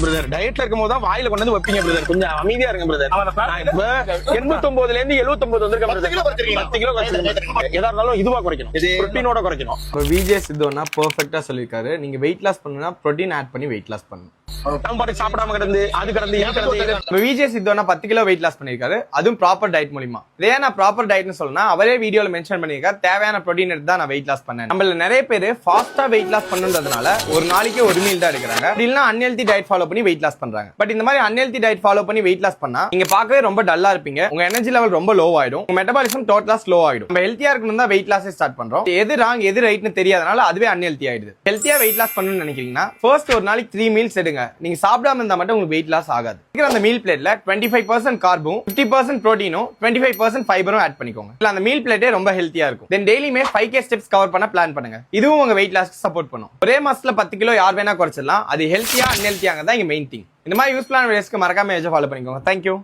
Brother டயட்ல இருக்கும்போது தான் வாயில கொண்டு வந்து வைப்பீங்க பிரதர். கொஞ்சம் அமைதியா இருங்க பிரதர். 89ல இருந்து 79 வந்திருக்கேன் பிரதர். 10 கிலோ குறைச்சிருக்கேன். எதா இருந்தாலும் இதுவா குறைக்கணும், புரோட்டீனோட குறைக்கணும். இப்போ விஜய் சித்தோனா பெர்ஃபெக்ட்டா சொல்லிருக்காரு. நீங்க வெயிட் லாஸ் பண்ணனும்னா புரோட்டீன் ஆட் பண்ணி வெயிட் லாஸ் பண்ணணும். சாப்பாடு சாப்பிடாம கிடந்து அது கிடந்து இது கிடந்து விஜய் சித்தோனா 10 கிலோ வெயிட் லாஸ் பண்ணிருக்காரு. அதுவும் ப்ராப்பர் டயட் மூலமா. இதே நான் ப்ராப்பர் டயட்னு சொல்லனா அவரே வீடியோல மென்ஷன் பண்ணிருக்காரு. தேவையான புரோட்டீன் எடுத்து தான் நான் வெயிட் லாஸ் பண்ணேன். நம்மள நிறைய பேர் ஃபாஸ்டா வெயிட் லாஸ் பண்ணனும்ன்றதுனால ஒரு நாளைக்கு ஒரு மீல் தான் எடுக்கறாங்க. இல்லனா அன்ஹெல்தி டயட் ஃபாலோ பண்ணி வெயிட் லாஸ் பண்றாங்க. பட் இந்த மாதிரி அன்ஹெல்தி டயட் ஃபாலோ பண்ணி வெயிட் லாஸ் பண்ணா நீங்க பார்க்கவே ரொம்ப டல்லா இருப்பீங்க. உங்க எனர்ஜி லெவல் ரொம்ப லோ ஆயிடும். உங்க மெட்டபாலிசம் டோட்டலா ஸ்லோ ஆயிடும். நம்ம ஹெல்த்தியா இருக்கணும் தான் வெயிட் லாஸ் ஸ்டார்ட் பண்றோம். எது ராங் எது ரைட்னு தெரியாதனால அதுவே அன்ஹெல்தி ஆயிடுது. ஹெல்த்தியா வெயிட் லாஸ் பண்ணனும்னு நினைக்கிறீங்கன்னா ஃபர்ஸ்ட் ஒரு நாளைக்கு 3 மீல்ஸ் எடுங்க. நீங்க சாப்பிடாம இருந்தா மட்டும் உங்களுக்கு வெயிட் லாஸ் ஆகாது. அந்த மீல் பிளேட்ல 25% கார்பும் 50% புரோட்டீனும் 25% ஃபைபரும் ஆட் பண்ணிக்கோங்க. இல்ல அந்த மீல் பிளேட்டே ரொம்ப ஹெல்த்தியா இருக்கும். தென் டெய்லியுமே 5k ஸ்டெப்ஸ் கவர் பண்ண பிளான் பண்ணுங்க. இதுவும் உங்க வெயிட் லாஸ்க்கு சப்போர்ட் பண்ணும். ஒரே மாசத்துல 10 கிலோ யார் வேணா குறைச்சிடலாம். அது ஹெல்த்தியா அன்ஹெல்த்தியாங்க தான் இங்க மெயின் திங். இந்த மாதிரி யூஸ்ஃபுல்லான வீடியோஸ்க்கு மறக்காம ஃபாலோ பண்ணிக்கோங்க. தேங்க்யூ.